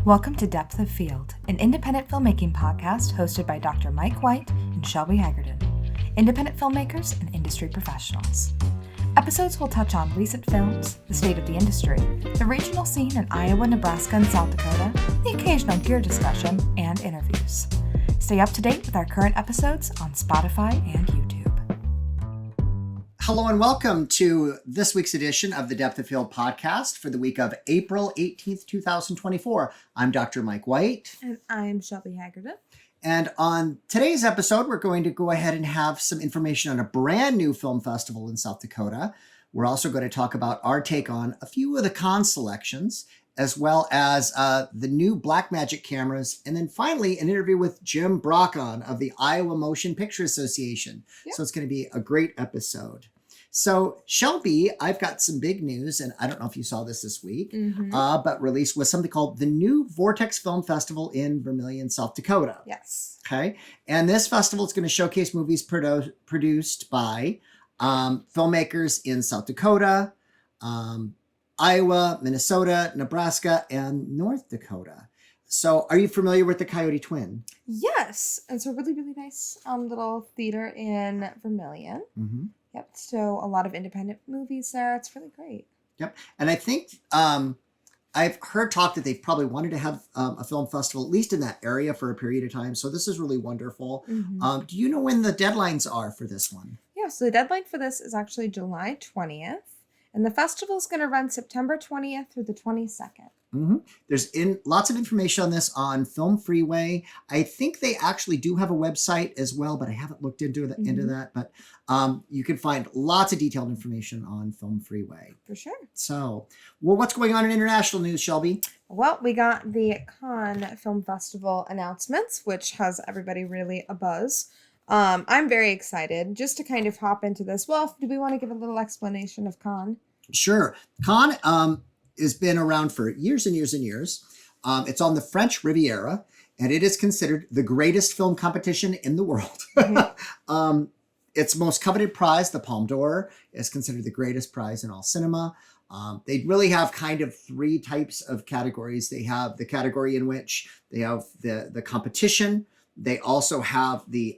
Welcome to Depth of Field, an independent filmmaking podcast hosted by Dr. Mike White and Shelby Haggerton, independent filmmakers and industry professionals. Episodes will touch on recent films, the state of the industry, the regional scene in Iowa, Nebraska, and South Dakota, the occasional gear discussion, and interviews. Stay up to date with our current episodes on Spotify and YouTube. Hello and welcome to this week's edition of the Depth of Field podcast for the week of April 18th, 2024. I'm Dr. Mike White. And I'm Shelby Haggerton. And on today's episode, we're going to go ahead and have some information on a brand new film festival in South Dakota. We're also going to talk about our take on a few of the con selections, as well as the new Black Magic cameras. And then finally, an interview with Jim Brockhohn of the Iowa Motion Picture Association. Yep. So it's going to be a great episode. So Shelby, I've got some big news, and I don't know if you saw this week, but released was something called the new Vortex Film Festival in Vermillion, South Dakota. Yes. Okay. And this festival is going to showcase movies produced by filmmakers in South Dakota, Iowa, Minnesota, Nebraska, and North Dakota. So are you familiar with the Coyote Twin? Yes. It's a really, really nice little theater in Vermillion. Mm-hmm. Yep. So a lot of independent movies there. It's really great. Yep. And I think I've heard talk that they've probably wanted to have a film festival, at least in that area, for a period of time. So this is really wonderful. Mm-hmm. Do you know when the deadlines are for this one? Yeah. So the deadline for this is actually July 20th. And the festival is going to run September 20th through the 22nd. Mm-hmm. There's lots of information on this on Film Freeway. I think they actually do have a website as well, but I haven't looked into that. But you can find lots of detailed information on Film Freeway. For sure. So, well, what's going on in international news, Shelby? Well, we got the Cannes Film Festival announcements, which has everybody really abuzz. I'm very excited just to kind of hop into this. Well, do we want to give a little explanation of Cannes? Sure. Cannes has been around for years and years and years. It's on the French Riviera, and it is considered the greatest film competition in the world. Mm-hmm. Its most coveted prize, the Palme d'Or, is considered the greatest prize in all cinema. They really have kind of three types of categories. They have the category in which they have the competition. They also have the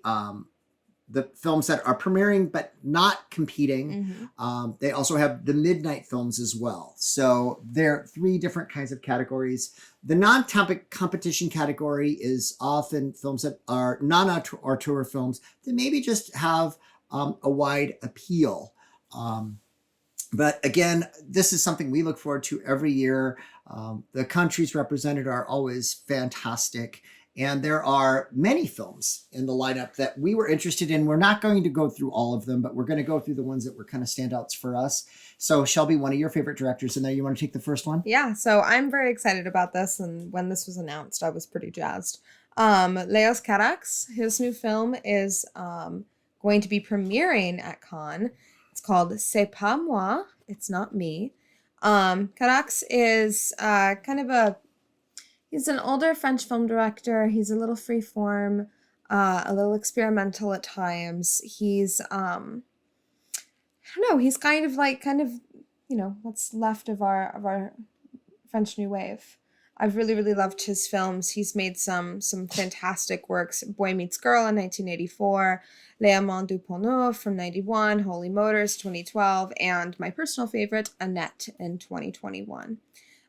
films that are premiering but not competing. Mm-hmm. They also have the midnight films as well. So there are three different kinds of categories. The non-topic competition category is often films that are non-auteur films that maybe just have a wide appeal. But again, this is something we look forward to every year. The countries represented are always fantastic. And there are many films in the lineup that we were interested in. We're not going to go through all of them, but we're going to go through the ones that were kind of standouts for us. So Shelby, one of your favorite directors in there, you want to take the first one? Yeah, so I'm very excited about this. And when this was announced, I was pretty jazzed. Leos Carax, his new film is going to be premiering at Cannes. It's called C'est pas moi, It's Not Me. Carax is he's an older French film director. He's a little freeform, a little experimental at times. He's, I don't know, he's kind of, what's left of our French New Wave. I've really, really loved his films. He's made some fantastic works. Boy Meets Girl in 1984, Les Amants du Pont Neuf from 91, Holy Motors 2012, and my personal favorite, Annette in 2021.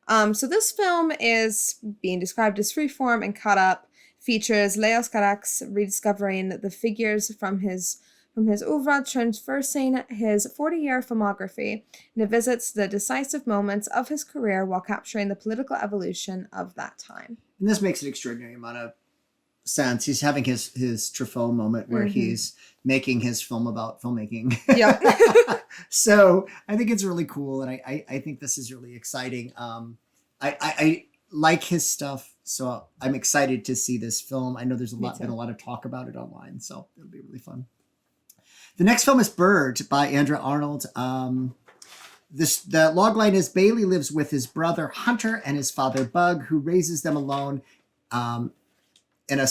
So this film is being described as freeform and cut up, features Leos Carax rediscovering the figures from his oeuvre, traversing his 40-year filmography, and it visits the decisive moments of his career while capturing the political evolution of that time. And this makes an extraordinary amount of sense. He's having his Truffaut moment where he's making his film about filmmaking. Yeah. So I think it's really cool, and I think this is really exciting. I like his stuff, so I'm excited to see this film. I know there's been a lot of talk about it online, so it'll be really fun. The next film is Bird by Andrea Arnold. The logline is Bailey lives with his brother Hunter and his father Bug, who raises them alone in a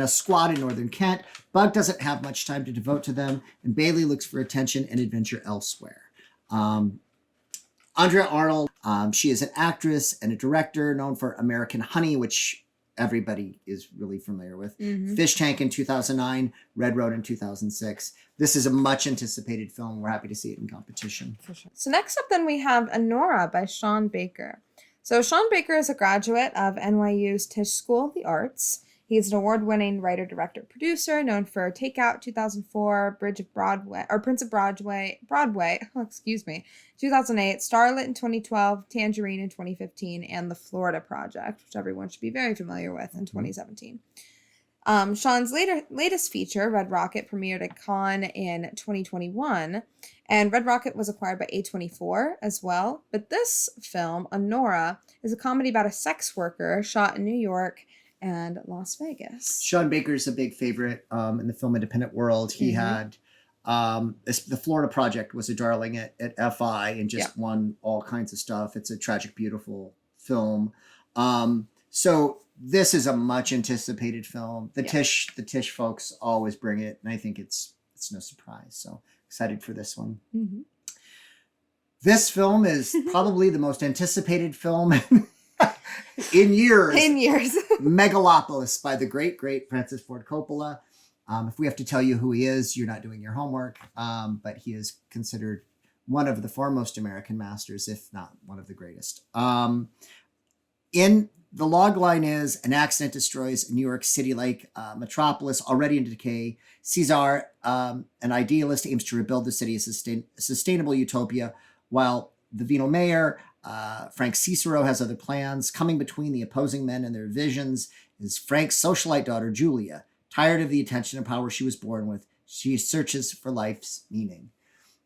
squat in northern Kent. Bug doesn't have much time to devote to them, and Bailey looks for attention and adventure elsewhere. Andrea Arnold, she is an actress and a director known for American Honey, which everybody is really familiar with. Fish Tank in 2009, Red Road in 2006. This is a much anticipated film. We're happy to see it in competition. For sure. So next up then we have Honora by Sean Baker. So Sean Baker is a graduate of NYU's Tisch School of the Arts. He's an award-winning writer, director, producer, known for Takeout 2004, Bridge of Broadway, or Prince of Broadway, 2008, Starlet in 2012, Tangerine in 2015, and The Florida Project, which everyone should be very familiar with, in 2017. Sean's latest feature, Red Rocket, premiered at Cannes in 2021, and Red Rocket was acquired by A24 as well. But this film, Honora, is a comedy about a sex worker shot in New York and Las Vegas. Sean Baker's a big favorite in the film independent world. He had The Florida Project was a darling at FI and just won all kinds of stuff. It's a tragic, beautiful film. So this is a much anticipated film. The Tisch folks always bring it, and I think it's no surprise. So excited for this one. This film is probably the most anticipated film in years. Megalopolis by the great Francis Ford Coppola. If we have to tell you who he is, you're not doing your homework. But he is considered one of the foremost American masters, if not one of the greatest. The log line is an accident destroys a New York City-like metropolis already in decay. Caesar, an idealist, aims to rebuild the city as a sustainable utopia, while the venal mayor, Frank Cicero, has other plans. Coming between the opposing men and their visions is Frank's socialite daughter, Julia. Tired of the attention and power she was born with, she searches for life's meaning.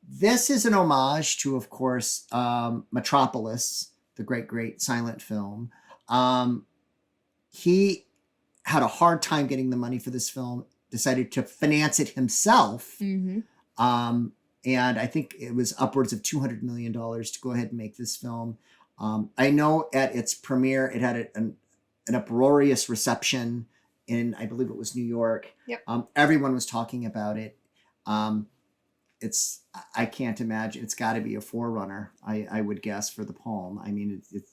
This is an homage to, of course, Metropolis, the great silent film. He had a hard time getting the money for this film, decided to finance it himself. And I think it was upwards of $200 million to go ahead and make this film. I know at its premiere, it had an uproarious reception in, I believe it was New York. Everyone was talking about it. I can't imagine, it's got to be a forerunner, I would guess, for the Palm. I mean, it's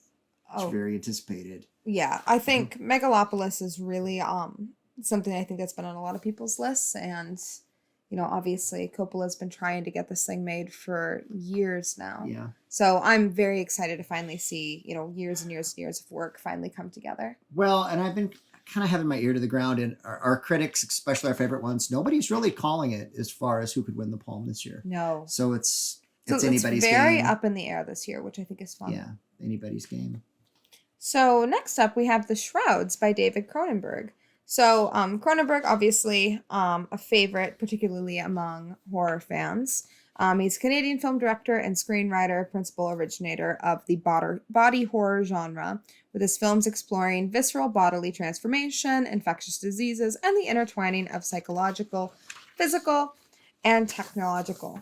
very anticipated. Yeah, I think Megalopolis is really something I think that's been on a lot of people's lists, and obviously Coppola's been trying to get this thing made for years now. Yeah. So I'm very excited to finally see, years and years and years of work finally come together. Well, and I've been kind of having my ear to the ground, and our critics, especially our favorite ones, nobody's really calling it as far as who could win the Palm this year. No. So it's anybody's game. It's very up in the air this year, which I think is fun. Yeah, anybody's game. So next up, we have The Shrouds by David Cronenberg. So Cronenberg, obviously a favorite, particularly among horror fans. He's a Canadian film director and screenwriter, principal originator of the body horror genre, with his films exploring visceral bodily transformation, infectious diseases, and the intertwining of psychological, physical, and technological.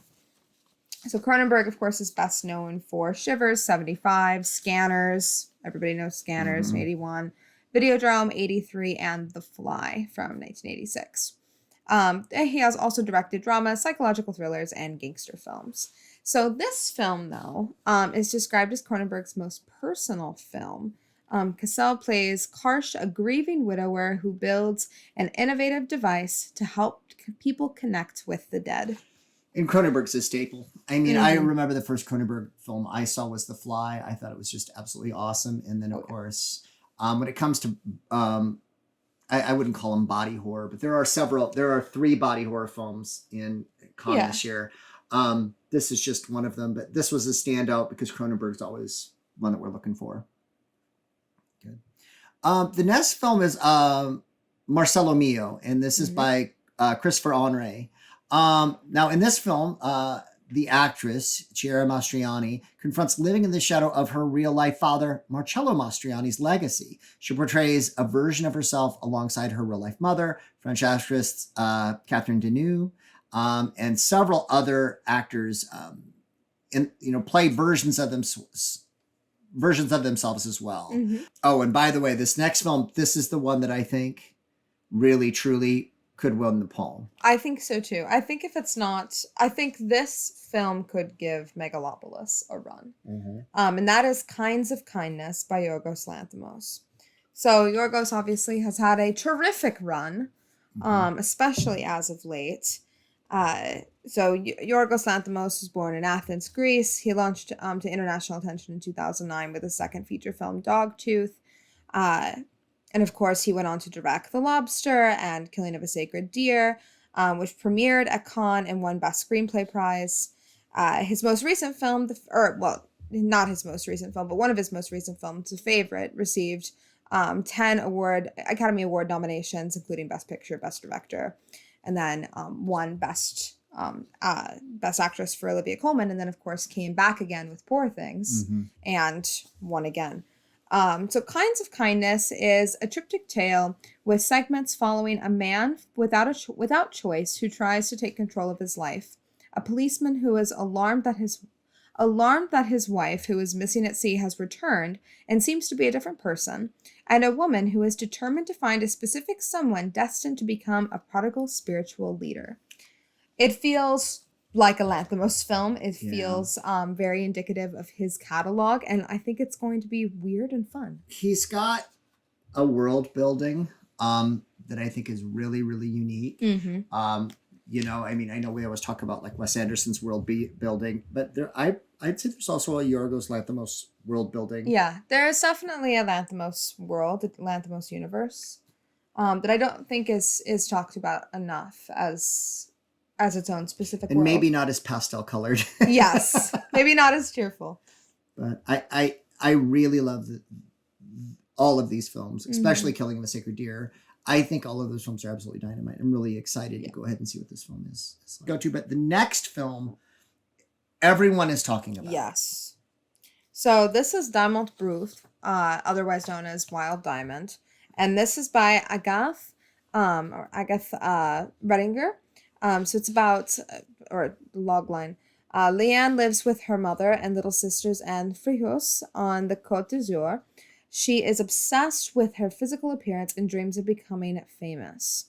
So Cronenberg, of course, is best known for Shivers, 75, Scanners, everybody knows Scanners, 81, Videodrome, 83, and The Fly from 1986. He has also directed dramas, psychological thrillers, and gangster films. So this film, though, is described as Cronenberg's most personal film. Cassell plays Karsh, a grieving widower who builds an innovative device to help people connect with the dead. And Cronenberg's a staple. I mean, I remember the first Cronenberg film I saw was The Fly. I thought it was just absolutely awesome. And then, of course, when it comes to, I wouldn't call them body horror, but there are 3 body horror films in Cannes this year. This is just one of them, but this was a standout because Cronenberg's always one that we're looking for. Good. The next film is Marcello Mio, and this is by Christopher Henry. Now, in this film, the actress, Chiara Mastroianni, confronts living in the shadow of her real-life father, Marcello Mastroianni's legacy. She portrays a version of herself alongside her real-life mother, French actress Catherine Deneuve, and several other actors play versions of themselves as well. Oh, and by the way, this next film, this is the one that I think really, truly could win the palm. I think so too. I think if it's not, I think this film could give Megalopolis a run. And that is Kinds of Kindness by Yorgos Lanthimos. So Yorgos obviously has had a terrific run, especially as of late. Yorgos Lanthimos was born in Athens, Greece. He launched to international attention in 2009 with his second feature film, Dogtooth. And of course, he went on to direct The Lobster and Killing of a Sacred Deer, which premiered at Cannes and won Best Screenplay Prize. His most recent film, not his most recent film, but one of his most recent films, The Favorite, received 10 Academy Award nominations, including Best Picture, Best Director, and then won Best Actress for Olivia Colman, and then, of course, came back again with Poor Things and won again. So Kinds of Kindness is a triptych tale with segments following a man without choice who tries to take control of his life, a policeman who is alarmed that his wife, who is missing at sea, has returned and seems to be a different person, and a woman who is determined to find a specific someone destined to become a prodigal spiritual leader. It feels like a Lanthimos film. It feels very indicative of his catalog, and I think it's going to be weird and fun. He's got a world building that I think is really, really unique. You know, I mean, I know we always talk about like Wes Anderson's world building, but I'd say there's also a Yorgos Lanthimos world building. Yeah, there is definitely a Lanthimos world, a Lanthimos universe, that I don't think is talked about enough as its own specific and world. Maybe not as pastel colored. Yes, maybe not as cheerful. But I really love all of these films, especially Killing of a Sacred Deer. I think all of those films are absolutely dynamite. I'm really excited to go ahead and see what this film is. But the next film, everyone is talking about. Yes. So this is Diamond Brut, otherwise known as Wild Diamond, and this is by Agathe Redinger. So it's about, or logline, Leanne lives with her mother and little sisters and Frijos on the Côte d'Azur. She is obsessed with her physical appearance and dreams of becoming famous.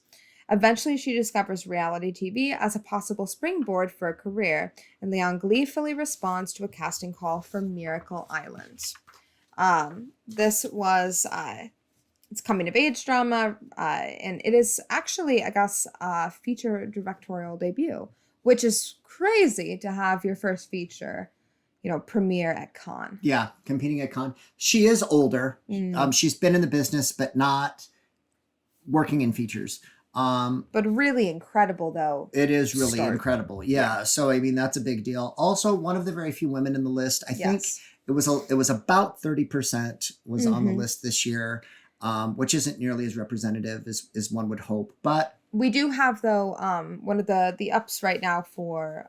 Eventually, she discovers reality TV as a possible springboard for a career, and Leanne gleefully responds to a casting call for Miracle Island. This was it's coming-of-age drama, and it is actually, I guess, a feature directorial debut, which is crazy to have your first feature, premiere at Cannes. Yeah, competing at Cannes. She is older. She's been in the business, but not working in features. But really incredible, though. It is really incredible. Yeah. So, I mean, that's a big deal. Also, one of the very few women in the list. I think it was about 30% was on the list this year. Which isn't nearly as representative as one would hope, but we do have, though, one of the ups right now for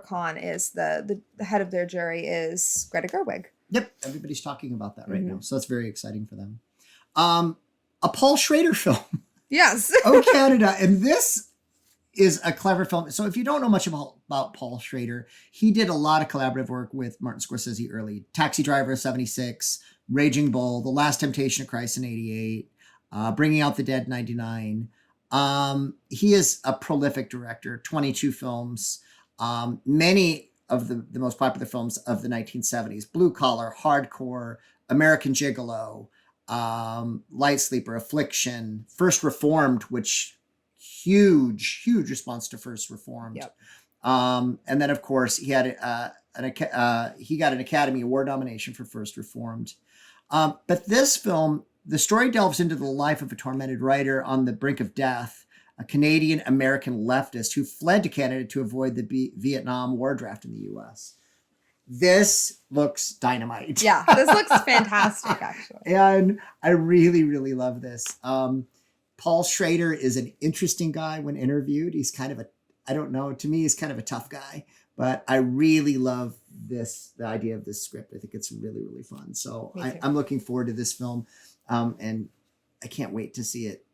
Cannes is the head of their jury is Greta Gerwig. Yep, everybody's talking about that right now, so it's very exciting for them. A Paul Schrader film. Yes. Oh, Canada, and this is a clever film. So if you don't know much about Paul Schrader, he did a lot of collaborative work with Martin Scorsese early. Taxi Driver, 76. Raging Bull, The Last Temptation of Christ in 88, Bringing Out the Dead 99. He is a prolific director, 22 films, many of the most popular films of the 1970s, Blue Collar, Hardcore, American Gigolo, Light Sleeper, Affliction, First Reformed, which huge response to First Reformed. Yep. And then, of course, he had he got an Academy Award nomination for First Reformed. But this film, the story delves into the life of a tormented writer on the brink of death, a Canadian-American leftist who fled to Canada to avoid the Vietnam War draft in the U.S. This looks dynamite. Yeah, this looks fantastic, actually. And I really, really love this. Paul Schrader is an interesting guy when interviewed. He's kind of to me, he's kind of a tough guy. But I really love the idea of this script. I think it's really, really fun. So I'm looking forward to this film, and I can't wait to see it.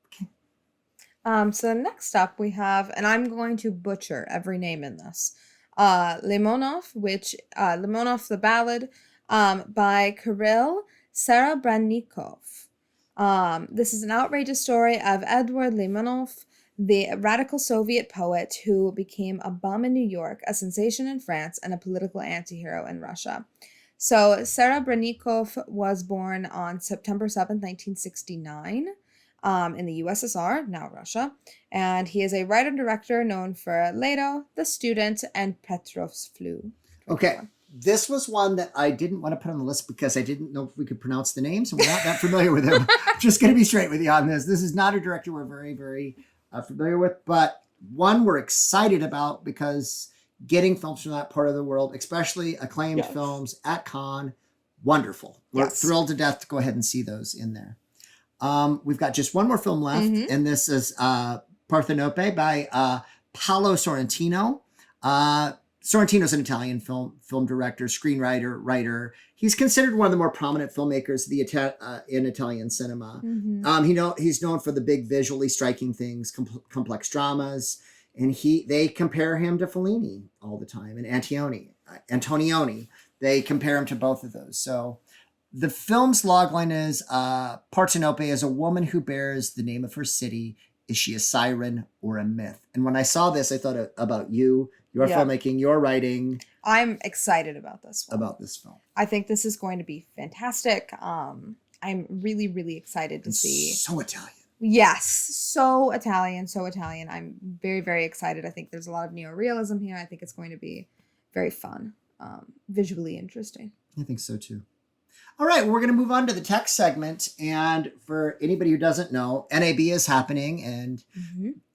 Okay. So next up we have, and I'm going to butcher every name in this, Limonov, Limonov the Ballad, by Kirill Serebrennikov. This is an outrageous story of Edward Limonov, the radical Soviet poet who became a bum in New York, a sensation in France, and a political antihero in Russia. So Serebrennikov was born on September 7th, 1969, in the USSR, now Russia, and he is a writer-director known for Leto, The Student, and Petrov's Flu. Okay. This was one that I didn't want to put on the list because I didn't know if we could pronounce the names, and we're not that familiar with him. Just going to be straight with you on this. This is not a director we're very, very familiar with, but one we're excited about because getting films from that part of the world, especially acclaimed films at Cannes, wonderful. We're thrilled to death to go ahead and see those in there. We've got just one more film left, and this is Parthenope by Paolo Sorrentino. Sorrentino's an Italian film director, screenwriter, writer. He's considered one of the more prominent filmmakers in Italian cinema. He's known for the big visually striking things, complex dramas, and they compare him to Fellini all the time, and Antonioni. They compare him to both of those. So the film's logline is Parthenope is a woman who bears the name of her city. Is she a siren or a myth? And when I saw this, I thought about you, your filmmaking, your writing. I'm excited about this one. About this film. I think this is going to be fantastic. I'm really, really excited to see. So Italian. Yes, so Italian. I'm very, very excited. I think there's a lot of neorealism here. I think it's going to be very fun, visually interesting. I think so too. All right, we're going to move on to the tech segment. And for anybody who doesn't know, NAB is happening. And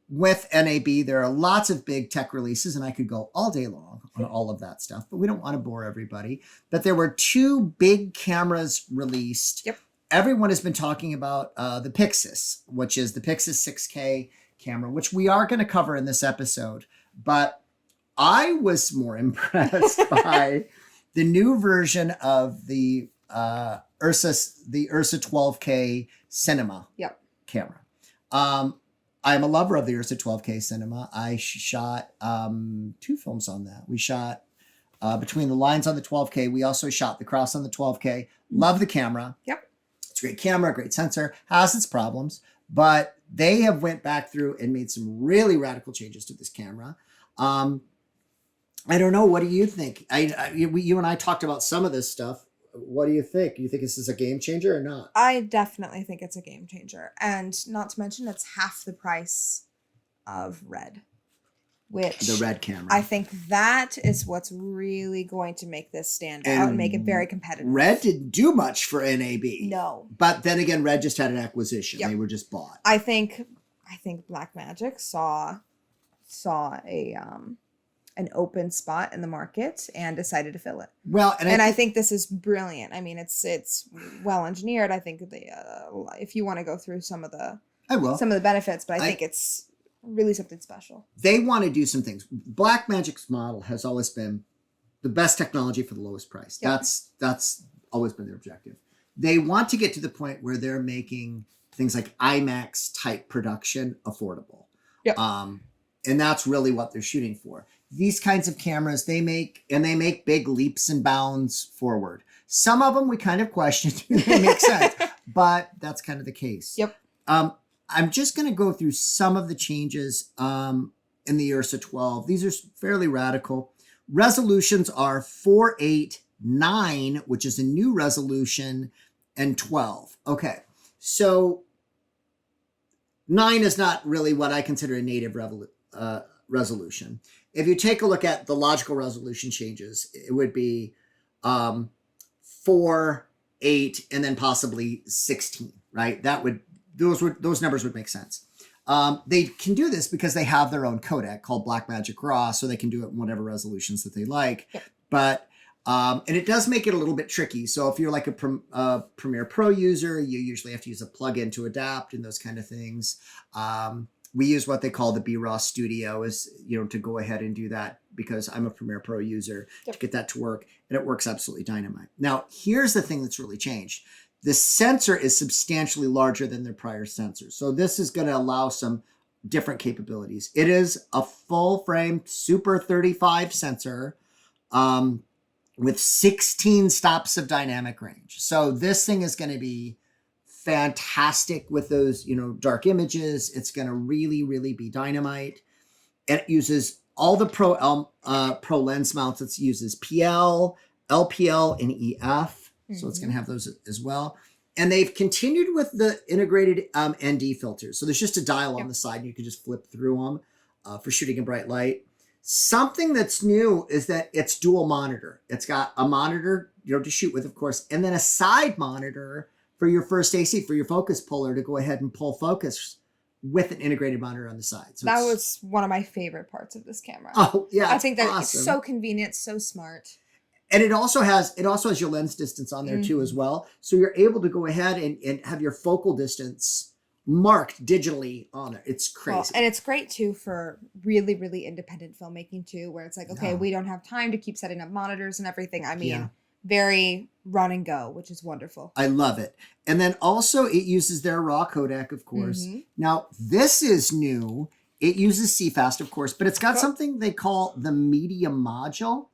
with NAB, there are lots of big tech releases. And I could go all day long on all of that stuff. But we don't want to bore everybody. But there were 2 big cameras released. Everyone has been talking about the PYXIS, which is the PYXIS 6K camera, which we are going to cover in this episode. But I was more impressed by the new version of the URSA 12K cinema camera. I'm a lover of the URSA 12K cinema. I shot 2 films on that. We shot Between the Lines on the 12K. We also shot The Cross on the 12K. Love the camera. It's a great camera, great sensor, has its problems, but they have went back through and made some really radical changes to this camera. I don't know. What do you think? You and I talked about some of this stuff. What do you think? You think this is a game changer or not? I definitely think it's a game changer. And not to mention, it's half the price of Red. The Red camera. I think that is what's really going to make this stand out and make it very competitive. Red didn't do much for NAB. No. But then again, Red just had an acquisition. They were just bought. I think Black Magic saw an open spot in the market and decided to fill it. Well, and I think this is brilliant. I mean, it's well engineered. I think if you want to go through some of the benefits, but I think it's really something special. They want to do some things. Black Magic's model has always been the best technology for the lowest price. That's always been their objective. They want to get to the point where they're making things like IMAX type production affordable. And that's really what they're shooting for. These kinds of cameras, they make big leaps and bounds forward. Some of them we kind of question, they make sense, but that's kind of the case. I'm just going to go through some of the changes in the URSA 12. These are fairly radical. Resolutions are 4:8, 9, which is a new resolution, and 12. Okay, so 9 is not really what I consider a native resolution. If you take a look at the logical resolution changes, it would be 4, 8, and then possibly 16, right? Those numbers would make sense. They can do this because they have their own codec called Black Magic Raw, so they can do it in whatever resolutions that they like. But and it does make it a little bit tricky. So if you're like a Premiere Pro user, you usually have to use a plugin to adapt and those kind of things. We use what they call the BRAW Studio to go ahead and do that because I'm a Premiere Pro user to get that to work, and it works absolutely dynamite. Now, here's the thing that's really changed. The sensor is substantially larger than their prior sensors. So this is going to allow some different capabilities. It is a full frame Super 35 sensor with 16 stops of dynamic range. So this thing is going to be fantastic with those, dark images. It's going to really, really be dynamite. And it uses all the pro lens mounts. It uses PL, LPL, and EF. So it's going to have those as well. And they've continued with the integrated ND filters. So there's just a dial on the side, and you can just flip through them for shooting in bright light. Something that's new is that it's dual monitor. It's got a monitor, to shoot with, of course, and then a side monitor for your first AC, for your focus puller to go ahead and pull focus with an integrated monitor on the side. So that was one of my favorite parts of this camera. Oh, yeah. I think that awesome. It's so convenient, so smart. And it also has your lens distance on there too as well. So you're able to go ahead and have your focal distance marked digitally on it. It's crazy. Well, and it's great too for really, really independent filmmaking too, where it's like, okay, we don't have time to keep setting up monitors and everything. I mean, very run and go, which is wonderful. I love it. And then also it uses their raw codec, of course. Now this is new. It uses CFast, of course, but it's got something they call the media module.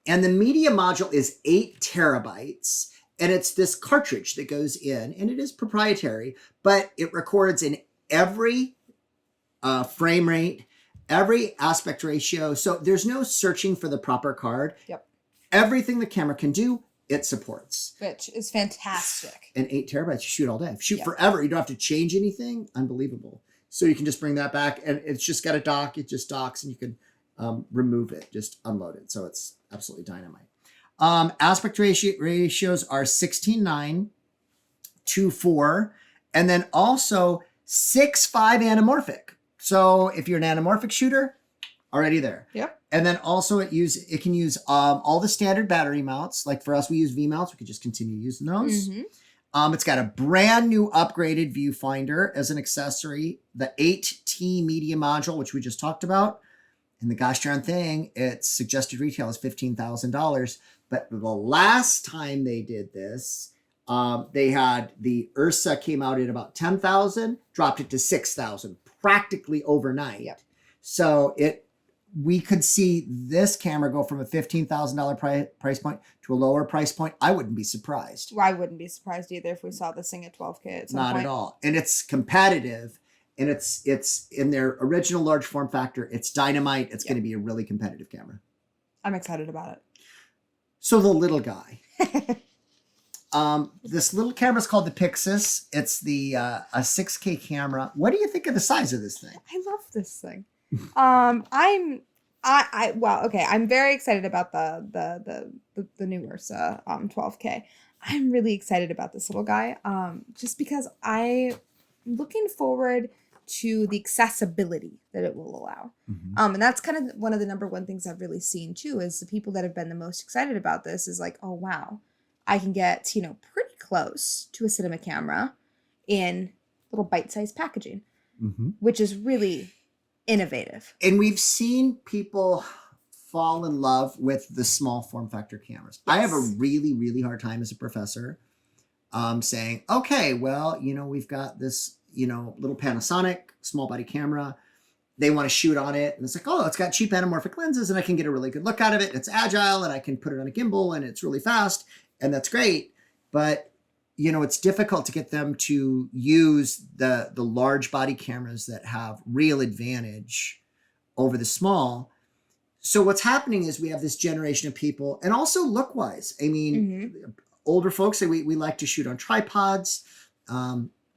And the media module is 8 terabytes. And it's this cartridge that goes in, and it is proprietary, but it records in every frame rate, every aspect ratio. So there's no searching for the proper card. Yep. Everything the camera can do, it supports. Which is fantastic. And 8 terabytes, you shoot all day. Shoot forever. You don't have to change anything. Unbelievable. So you can just bring that back, and it's just got a dock. It just docks, and you can remove it, just unload it. So it's absolutely dynamite. Aspect ratios are 16:9, 2:4, and then also 6:5 anamorphic. So if you're an anamorphic shooter, already there. Yep. And then also it can use all the standard battery mounts. Like for us, we use V mounts. We could just continue using those. It's got a brand new upgraded viewfinder as an accessory. The 8T media module, which we just talked about. And the gosh darn thing, its suggested retail is $15,000. But the last time they did this, they had the URSA came out at about 10,000, dropped it to 6,000 practically overnight. Yep. So we could see this camera go from a $15,000 price point to a lower price point. I wouldn't be surprised. Well, I wouldn't be surprised either if we saw this thing at 12K at some point. Not at all. And it's competitive. And it's in their original large form factor. It's dynamite. It's going to be a really competitive camera. I'm excited about it. So the little guy. This little camera is called the PYXIS. It's the a 6K camera. What do you think of the size of this thing? I love this thing. I'm very excited about the new URSA 12K. I'm really excited about this little guy. Just because I'm looking forward to the accessibility that it will allow. And that's kind of one of the number one things I've really seen too, is the people that have been the most excited about this is like, oh wow, I can get, pretty close to a cinema camera in little bite-sized packaging, which is really innovative. And we've seen people fall in love with the small form factor cameras. Yes. I have a really, really hard time as a professor saying, okay, well, we've got this, little Panasonic small body camera. They want to shoot on it. And it's like, oh, it's got cheap anamorphic lenses and I can get a really good look out of it. It's agile and I can put it on a gimbal and it's really fast. And that's great. But, it's difficult to get them to use the large body cameras that have real advantage over the small. So what's happening is we have this generation of people, and also look wise. I mean, older folks say we like to shoot on tripods.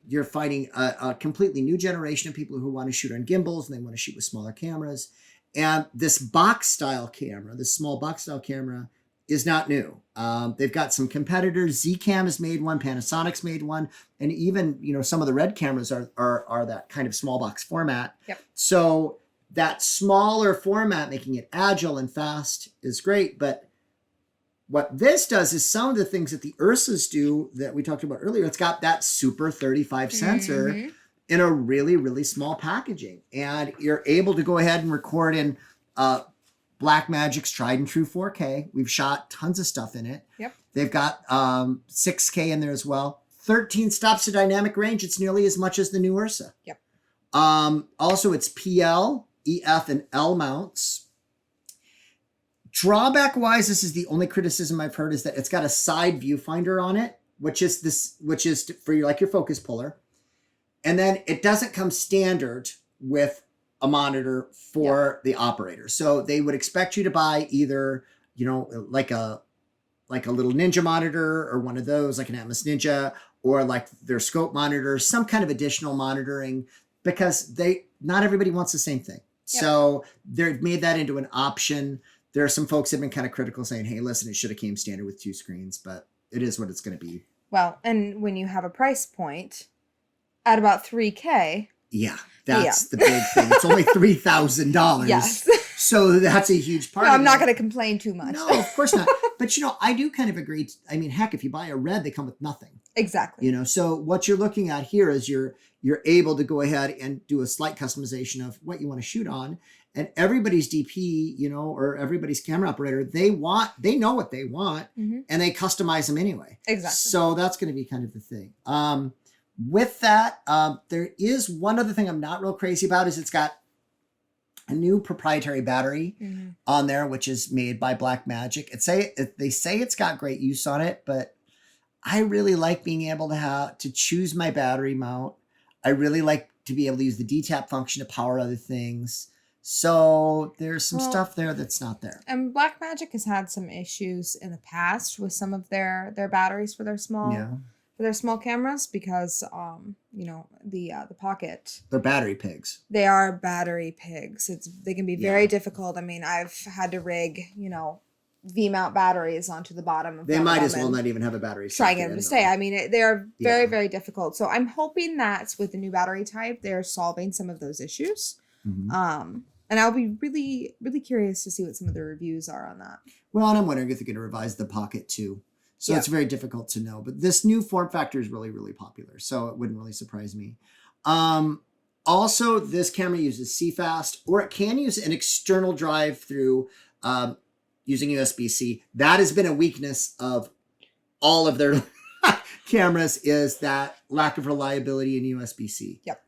You're finding a completely new generation of people who want to shoot on gimbals and they want to shoot with smaller cameras. And this box style camera, this small box style camera, is not new. They've got some competitors. Zcam has made one, Panasonic's made one, and even some of the Red cameras are that kind of small box format. Yep. So that smaller format, making it agile and fast, is great. But what this does is some of the things that the URSAs do that we talked about earlier. It's got that Super 35 sensor in a really, really small packaging. And you're able to go ahead and record in Black Magic's tried and true 4K. We've shot tons of stuff in it. Yep. They've got 6K in there as well. 13 stops to dynamic range. It's nearly as much as the new URSA. Yep. Also, it's PL, EF, and L mounts. Drawback wise, this is the only criticism I've heard, is that it's got a side viewfinder on it. which is for your, like your focus puller. And then it doesn't come standard with a monitor for the operator. So they would expect you to buy either, like a little Ninja monitor or one of those, like an Atmos Ninja, or like their scope monitor, some kind of additional monitoring, because not everybody wants the same thing. Yep. So they've made that into an option. There are some folks that have been kind of critical saying, hey, listen, it should have came standard with 2 screens, but it is what it's going to be. Well, and when you have a price point at about $3,000. Yeah, that's the big thing. It's only $3,000. Yes. So that's a huge part. No, I'm not going to complain too much. No, of course not. But, I do kind of agree. I mean, heck, if you buy a red, they come with nothing. Exactly. So what you're looking at here is you're able to go ahead and do a slight customization of what you want to shoot on. And everybody's DP, or everybody's camera operator, they know what they want, and they customize them anyway. Exactly. So that's going to be kind of the thing. With that, there is one other thing I'm not real crazy about is it's got a new proprietary battery on there, which is made by Black Magic. They say it's got great use on it, but I really like being able to choose my battery mount. I really like to be able to use the DTAP function to power other things. So there's some stuff there that's not there. And Black Magic has had some issues in the past with some of their batteries for their small cameras because the Pocket, they're battery pigs. They are battery pigs. They can be very difficult. I mean, I've had to rig V-mount batteries onto the bottom of they might as well not even have a battery. Try and get them to stay. I mean, they are very, very difficult. So I'm hoping that with the new battery type, they're solving some of those issues. And I'll be really, really curious to see what some of the reviews are on that. Well, and I'm wondering if they're going to revise the Pocket too. So it's very difficult to know. But this new form factor is really, really popular. So it wouldn't really surprise me. Also, this camera uses CFast, or it can use an external drive through using USB-C. That has been a weakness of all of their cameras, is that lack of reliability in USB-C. Yep.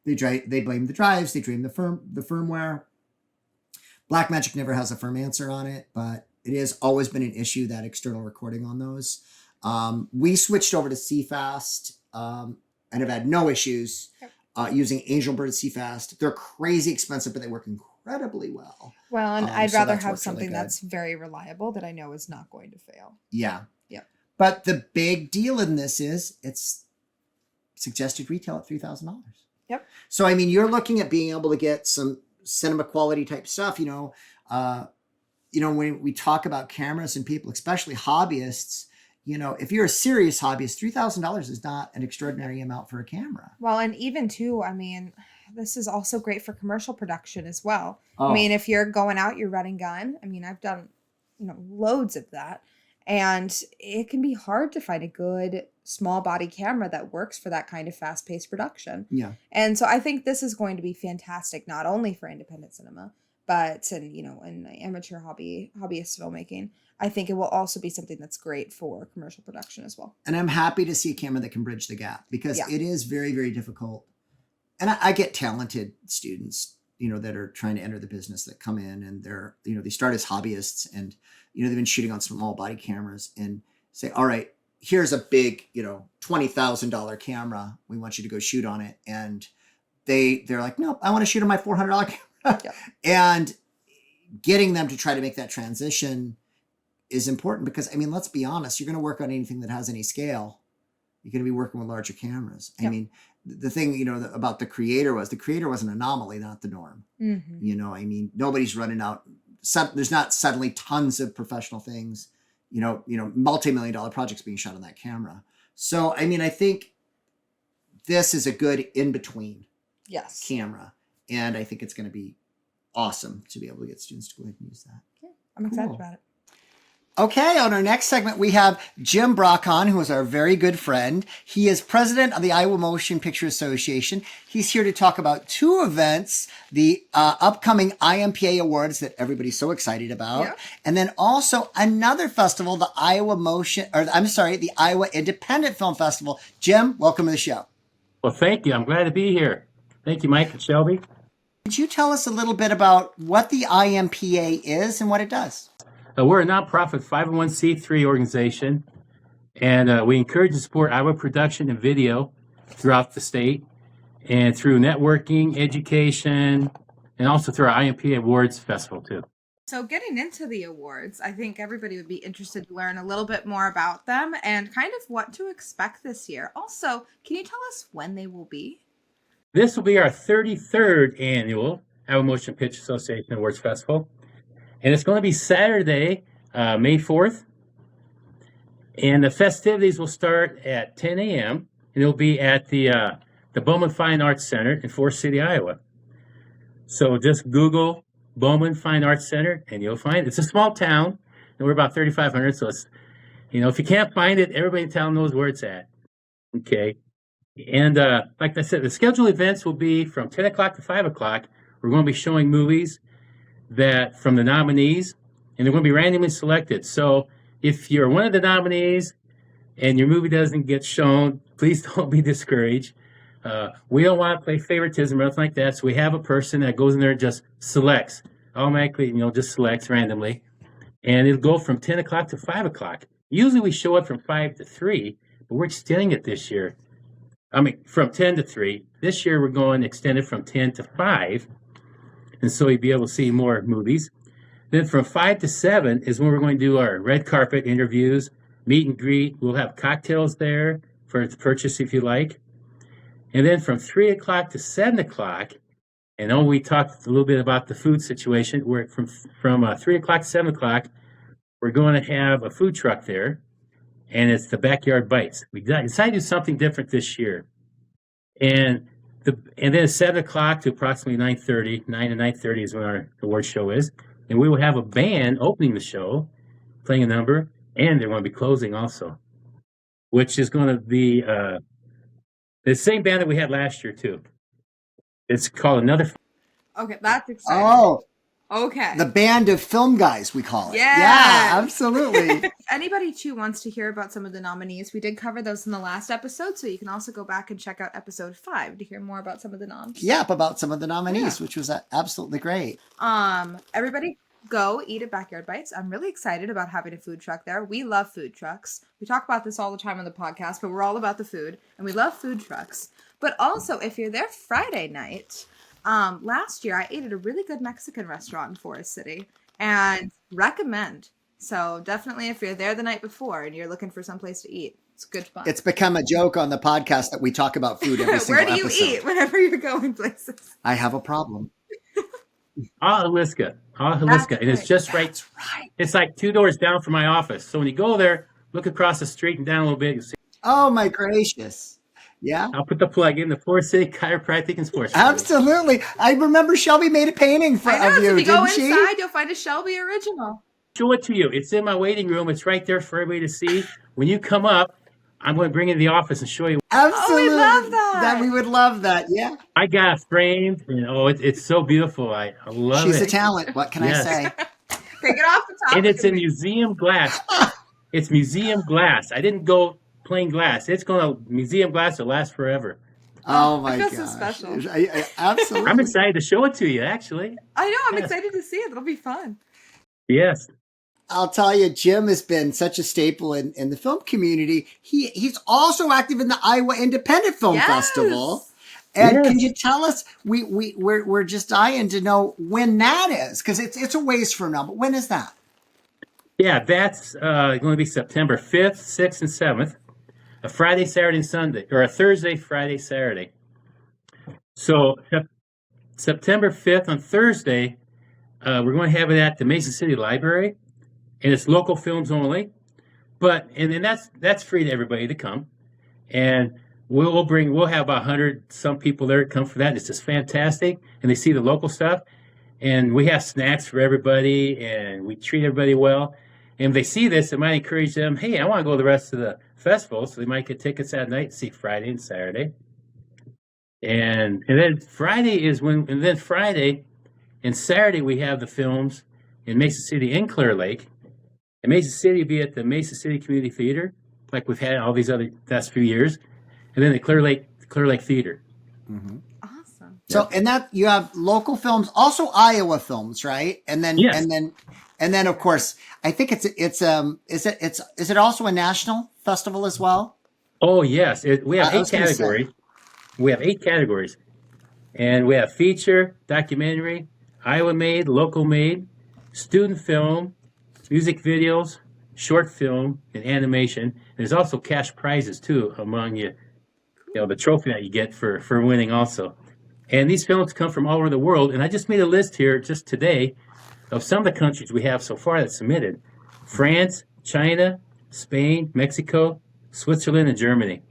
They blame the drives. They blame the firmware. Black Magic never has a firm answer on it, but it has always been an issue, that external recording on those. We switched over to CFast and have had no issues using Angelbird CFast. They're crazy expensive, but they work incredibly well. Well, and I'd rather have something that's very reliable that I know is not going to fail. Yeah. Yep. But the big deal in this is it's suggested retail at $3,000. Yep. So, I mean, you're looking at being able to get some cinema quality type stuff, when we talk about cameras and people, especially hobbyists, if you're a serious hobbyist, $3,000 is not an extraordinary amount for a camera. Well, and even too, I mean, this is also great for commercial production as well. Oh. I mean, if you're going out, you're running gun. I mean, I've done, loads of that. And it can be hard to find a good small body camera that works for that kind of fast paced production. Yeah. And so I think this is going to be fantastic, not only for independent cinema, but in amateur hobbyist filmmaking. I think it will also be something that's great for commercial production as well. And I'm happy to see a camera that can bridge the gap, because it is very, very difficult. And I get talented students, that are trying to enter the business, that come in and they're, they start as hobbyists and, they've been shooting on small body cameras and say, all right, here's a big, $20,000 camera. We want you to go shoot on it. And they're like, nope, I want to shoot on my $400 camera. Yeah. And getting them to try to make that transition is important, because, I mean, let's be honest, you're going to work on anything that has any scale. You're going to be working with larger cameras. Yeah. I mean, the thing, about the creator was an anomaly, not the norm. Mm-hmm. I mean, nobody's running out. There's not suddenly tons of professional things, multi-million-dollar projects being shot on that camera. So, I mean, I think this is a good in-between camera. And I think it's going to be awesome to be able to get students to go ahead and use that. Yeah, I'm excited about it. Okay, on our next segment, we have Jim Brockhohn, who is our very good friend. He is president of the Iowa Motion Picture Association. He's here to talk about 2 events, the upcoming IMPA Awards that everybody's so excited about, and then also another festival, the Iowa Independent Film Festival. Jim, welcome to the show. Well, thank you. I'm glad to be here. Thank you, Mike and Shelby. Could you tell us a little bit about what the IMPA is and what it does? We're a nonprofit 501c3 organization. And we encourage and support Iowa production and video throughout the state and through networking, education, and also through our IMP Awards Festival, too. So getting into the awards, I think everybody would be interested to learn a little bit more about them and kind of what to expect this year. Also, can you tell us when they will be? This will be our 33rd annual Iowa Motion Picture Association Awards Festival. And it's going to be Saturday, May 4th. And the festivities will start at 10 a.m. and it'll be at the Bowman Fine Arts Center in Forest City, Iowa. So just Google Bowman Fine Arts Center and you'll find it. It's a small town and we're about 3,500. So it's, if you can't find it, everybody in town knows where it's at. Okay. And like I said, the scheduled events will be from 10 o'clock to 5 o'clock. We're going to be showing movies that from the nominees, and they're going to be randomly selected. So if you're one of the nominees and your movie doesn't get shown, please don't be discouraged. We don't want to play favoritism or anything like that. So we have a person that goes in there and just selects, automatically, just selects randomly. And it'll go from 10 o'clock to 5 o'clock. Usually we show it from 5 to 3, but we're extending it this year. From 10 to 3. This year we're going extended from 10 to 5. And so you'll be able to see more movies. Then from 5 to 7 is when we're going to do our red carpet interviews, meet and greet. We'll have cocktails there for the purchase if you like. And then from 3 o'clock to 7 o'clock, and we talked a little bit about the food situation. We're from 3 o'clock to 7 o'clock, we're going to have a food truck there, and it's the Backyard Bites. We decided to do something different this year. And then 7 o'clock to approximately 9:30, 9 to 9:30 is when our award show is. And we will have a band opening the show, playing a number, and they're going to be closing also, which is going to be the same band that we had last year, too. It's called Another. Okay, that's exciting. Oh, okay. the band of film guys, we call it. Yeah. Yeah, absolutely. Anybody too wants to hear about some of the nominees, we did cover those in the last episode, so you can also go back and check out episode 5 to hear more about some of the noms. Yep, about some of the nominees, which was absolutely great. Everybody go eat at Backyard Bites. I'm really excited about having a food truck there. We love food trucks. We talk about this all the time on the podcast, but we're all about the food, and we love food trucks. But also, if you're there Friday night, last year I ate at a really good Mexican restaurant in Forest City, and recommend. So definitely if you're there the night before and you're looking for someplace to eat, it's good fun. It's become a joke on the podcast that we talk about food every single episode. Where do you eat whenever you're going places? I have a problem. Ahaliska. And it's just right. That's right. It's like 2 doors down from my office. So when you go there, look across the street and down a little bit. You see. Oh, my gracious. Yeah. I'll put the plug in, the Forest City Chiropractic and Sports. Absolutely. I remember Shelby made a painting of you, if you didn't go she? inside, you'll find a Shelby original. Show it to you. It's in my waiting room. It's right there for everybody to see. When you come up, I'm going to bring it to the office and show you. Absolutely. Oh, we love that. We would love that. Yeah. I got it framed. And, it's so beautiful. I love it. She's a talent. What can I say? Take it off the top. And it's in museum glass. It's museum glass. I didn't go plain glass. It's going to museum glass to last forever. Oh my gosh. gosh. So special. Absolutely. I'm excited to show it to you, actually. I know. I'm excited to see it. It'll be fun. Yes. I'll tell you, Jim has been such a staple in the film community. He's also active in the Iowa Independent Film Festival. And can you tell us, we're just dying to know when that is, because it's a ways from now, but when is that? Yeah, that's going to be September 5th, 6th, and 7th. A Friday, Saturday, and Sunday, or a Thursday, Friday, Saturday. So September 5th on Thursday, we're going to have it at the Mason City Library, and it's local films only. But and that's free to everybody to come, and we'll have about 100 some people there to come for that. And it's just fantastic, and they see the local stuff, and we have snacks for everybody, and we treat everybody well. And if they see this, it might encourage them, hey, I want to go to the rest of the festival. So they might get tickets that night to see Friday and Saturday. And then Friday and Saturday we have the films in Mason City and Clear Lake. And Mason City will be at the Mason City Community Theater, like we've had all these other last few years. And then the Clear Lake Theater. Mm-hmm. Awesome. So, and that you have local films, also Iowa films, right? Yes. And then of course, I think is it also a national festival as well? Oh, yes. We have I eight was going to say, categories. We have 8 categories, and we have feature, documentary, Iowa made, local made, student film, music videos, short film, and animation. There's also cash prizes too among the trophy that you get for winning also. And these films come from all over the world. And I just made a list here just today of some of the countries we have so far that submitted: France, China, Spain, Mexico, Switzerland, and Germany.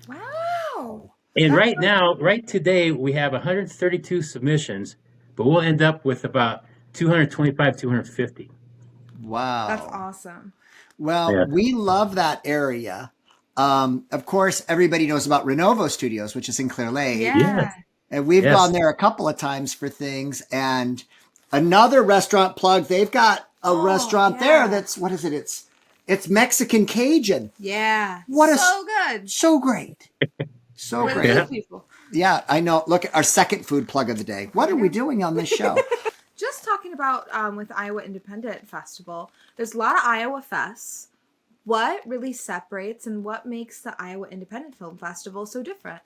Wow. And That's right now, right today, we have 132 submissions, but we'll end up with about 225, 250. wow. That's awesome. Well, Yeah. we love that area. Of course, everybody knows about Renovo Studios, which is in Clear Lake. Yeah. Yes. And we've Yes. gone there a couple of times for things. And another restaurant plug, they've got a restaurant there yeah. that's, what is it? It's Mexican Cajun. Yeah. What a- so good. So great. So Really great. Yeah. good people. Yeah, I know. Look at our second food plug of the day. What are we doing on this show? Just talking about with Iowa Independent Festival, there's a lot of Iowa fests. What really separates and what makes the Iowa Independent Film Festival so different?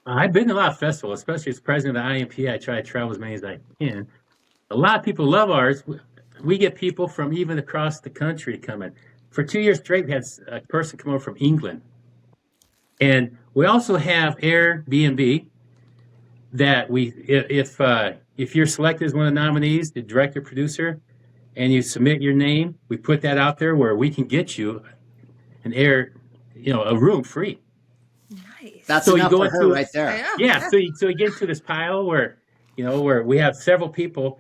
I've been to a lot of festivals, especially as president of the IMP. I try to travel as many as I can. A lot of people love ours. We get people from even across the country coming. For 2 years straight, we had a person come over from England. And we also have Airbnb that if you're selected as one of the nominees, the director, producer, and you submit your name, we put that out there where we can get you a room free. Nice. That's So you enough go for her into- right there. I know. Yeah, so you get into this pile where we have several people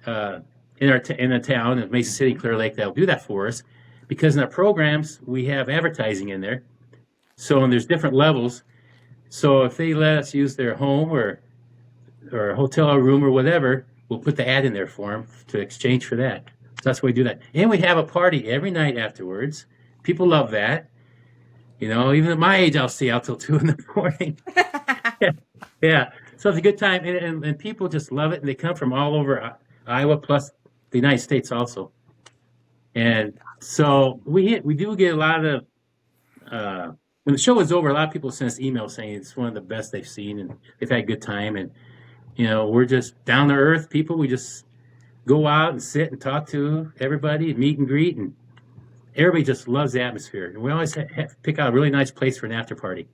in the town of Mason City, Clear Lake that'll do that for us, because in our programs we have advertising in there. So and there's different levels. So if they let us use their home or a hotel room or whatever, we'll put the ad in there for them to exchange for that. So that's why we do that. And we have a party every night afterwards. People love that. Even at my age, I'll stay out till 2 a.m. Yeah. So it's a good time, and people just love it, and they come from all over Iowa, plus the United States also. And so we do get a lot of when the show is over, a lot of people send us emails saying it's one of the best they've seen, and they've had a good time. And we're just down to earth people. We just go out and sit and talk to everybody, and meet and greet, and everybody just loves the atmosphere. And we always have to pick out a really nice place for an after party.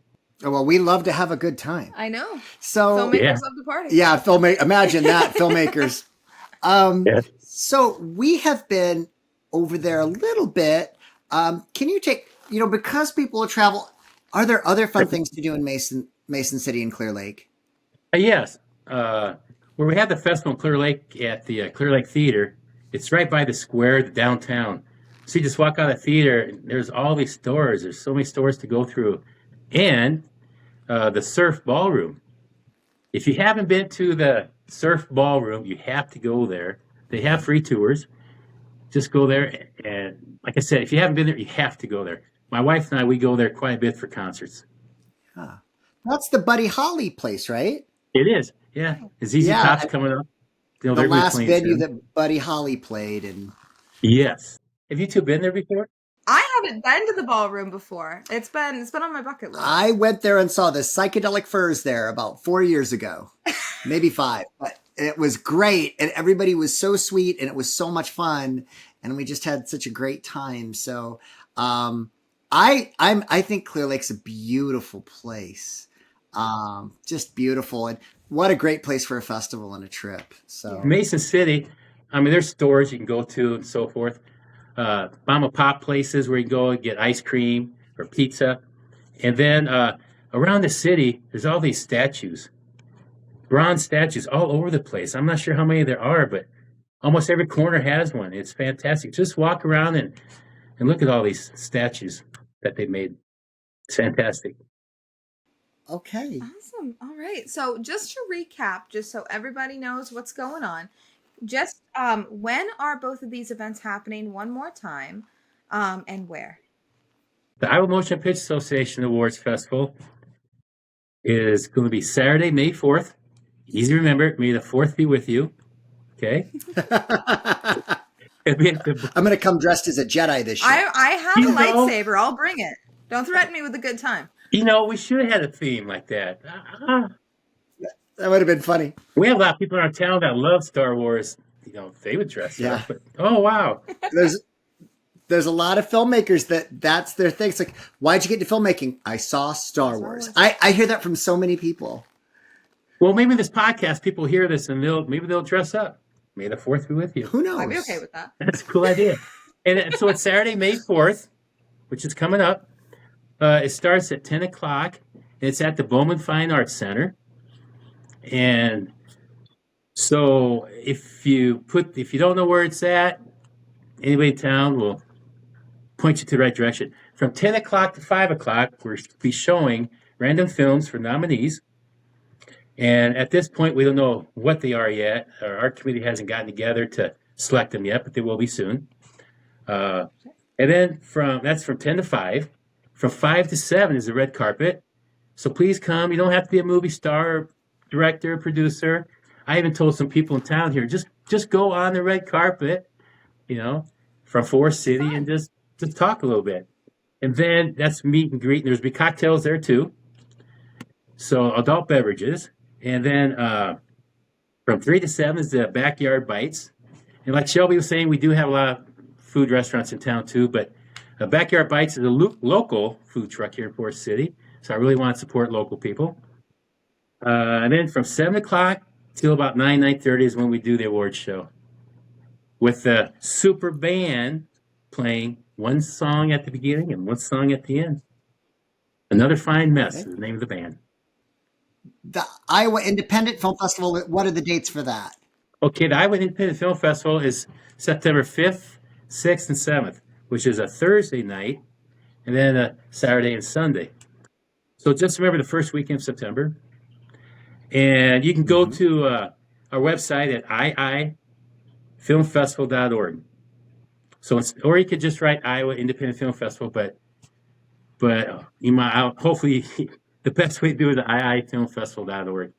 Oh, well, we love to have a good time. I know. So, Filmmakers Yeah. love the party. yeah, imagine that, filmmakers. Yeah. So we have been over there a little bit. Can you take, because people travel, are there other fun things to do in Mason City and Clear Lake? Yes. Where we have the festival in Clear Lake at the Clear Lake Theater, it's right by the square, the downtown. So you just walk out of the theater, and there's all these stores. There's so many stores to go through. And the surf ballroom. If you haven't been to the surf ballroom, you have to go there. They have free tours. Just go there. And like I said, if you haven't been there, you have to go there. My wife and I, we go there quite a bit for concerts. That's the Buddy Holly place, right? It is. Yeah. Is ZZ Yeah, Top's coming up? The they're last replaying venue soon. that Buddy Holly played. And Yes. Have you two been there before? I haven't been to the ballroom before. It's been on my bucket list. I went there and saw the Psychedelic Furs there about 4 years ago, maybe 5. But it was great, and everybody was so sweet, and it was so much fun, and we just had such a great time. So, I think Clear Lake's a beautiful place, just beautiful, and what a great place for a festival and a trip. So Mason City, there's stores you can go to and so forth. Mom and pop places where you can go and get ice cream or pizza. And then around the city, there's all these statues, bronze statues all over the place. I'm not sure how many there are, but almost every corner has one. It's fantastic. Just walk around and look at all these statues that they made. It's fantastic. okay. Awesome. All right. So just to recap, just so everybody knows what's going on, just when are both of these events happening one more time, and where? The Iowa Motion Picture Association Awards Festival is going to be Saturday, May 4th. Easy to remember. May the 4th be with you. Okay. I'm going to come dressed as a Jedi this year. I have You a know- lightsaber. I'll bring it. Don't threaten me with a good time. We should have had a theme like that. That would have been funny. We have a lot of people in our town that love Star Wars. They would dress up. But, oh, wow. There's a lot of filmmakers that's their thing. It's like, why'd you get into filmmaking? I saw Star Wars. I hear that from so many people. Well, maybe this podcast, people hear this and maybe they'll dress up. May the 4th be with you. Who knows? I'd be okay with that. That's a cool idea. And so it's Saturday, May 4th, which is coming up. It starts at 10 o'clock. It's at the Bowman Fine Arts Center. And so if you don't know where it's at, anybody in town will point you to the right direction. From 10 o'clock to 5 o'clock, we'll be showing random films for nominees. And at this point, we don't know what they are yet. Our committee hasn't gotten together to select them yet, but they will be soon. And then that's from 10 to 5. From 5 to 7 is the red carpet. So please come. You don't have to be a movie star, director, producer. I even told some people in town here, just go on the red carpet, from Forest City and just talk a little bit. And then that's meet and greet. And there's be cocktails there too. So adult beverages. And then from 3 to 7 is the Backyard Bites. And like Shelby was saying, we do have a lot of food restaurants in town too, but Backyard Bites is a local food truck here in Forest City. So I really want to support local people. And then from 7 o'clock till about 9:30 is when we do the awards show, with the super band playing one song at the beginning and one song at the end. Another Fine Mess is the name of the band. The Iowa Independent Film Festival, what are the dates for that? Okay, the Iowa Independent Film Festival is September 5th, 6th, and 7th, which is a Thursday night, and then a Saturday and Sunday. So just remember the first weekend of September. And you can go to our website at iifilmfestival.org. So or you could just write Iowa Independent Film Festival, but you might hopefully the best way to do it is iifilmfestival.org.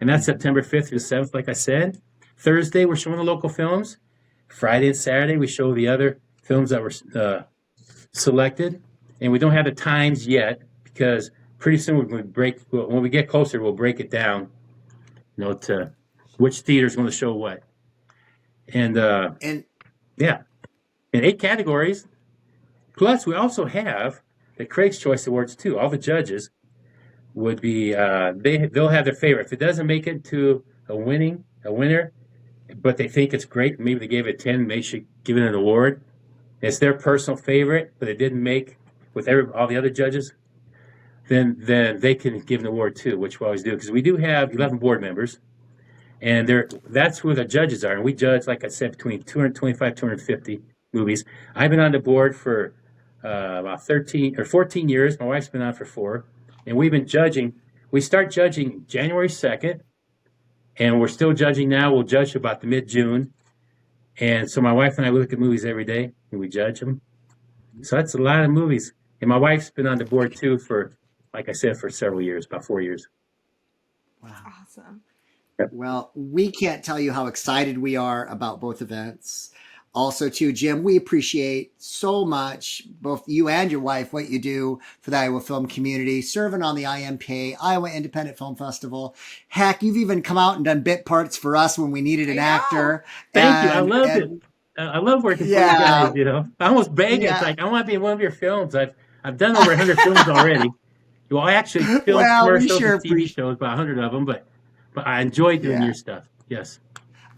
And that's September 5th through the 7th, like I said. Thursday, we're showing the local films. Friday and Saturday, we show the other films that were selected. And we don't have the times yet because pretty soon when we get closer, we'll break it down, to which theater's going to show what. And yeah, in 8 categories. Plus, we also have the Craig's Choice Awards too. All the judges would be they'll have their favorite. If it doesn't make it to a winner, but they think it's great, maybe they gave it 10, they should give it an award. It's their personal favorite, but it didn't make with all the other judges. Then they can give an award too, which we always do, because we do have 11 board members, and that's who the judges are. And we judge, like I said, between 225, 250 movies. I've been on the board for about 13 or 14 years. My wife's been on for 4, and we've been judging. We start judging January 2nd, and we're still judging now. We'll judge about the mid-June. And so my wife and I look at movies every day, and we judge them. So that's a lot of movies. And my wife's been on the board too for, like I said, for several years, about 4 years. Wow. Awesome. Well, we can't tell you how excited we are about both events. Also, too, Jim, we appreciate so much, both you and your wife, what you do for the Iowa film community, serving on the IMPA, Iowa Independent Film Festival. Heck, you've even come out and done bit parts for us when we needed an actor. Thank you. I love it. I love working for you guys, I almost beg it. It's like, I want to be in one of your films. I've done over 100 films already. Well, I actually filmed commercials and TV shows, about 100 of them, but I enjoy doing your stuff. Yes.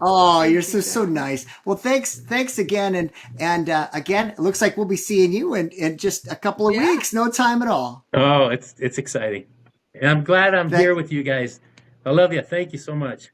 Oh, you're so nice. Well, thanks again. And again, it looks like we'll be seeing you in just a couple of weeks. No time at all. Oh, it's exciting. And I'm glad I'm here with you guys. I love you. Thank you so much.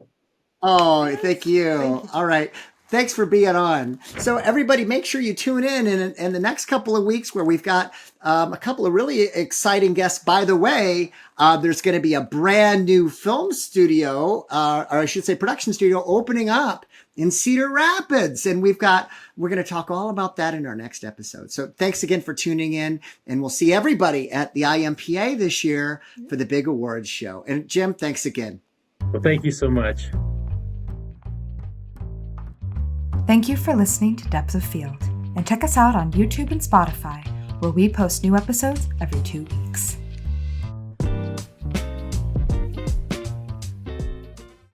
Oh, thank you. All right. Thanks for being on. So everybody, make sure you tune in the next couple of weeks where we've got a couple of really exciting guests. By the way, there's going to be a brand new film studio, or I should say production studio, opening up in Cedar Rapids. And we're going to talk all about that in our next episode. So thanks again for tuning in, and we'll see everybody at the IMPA this year for the big awards show. And Jim, thanks again. Well, thank you so much. Thank you for listening to Depth of Field, and check us out on YouTube and Spotify, where we post new episodes every 2 weeks.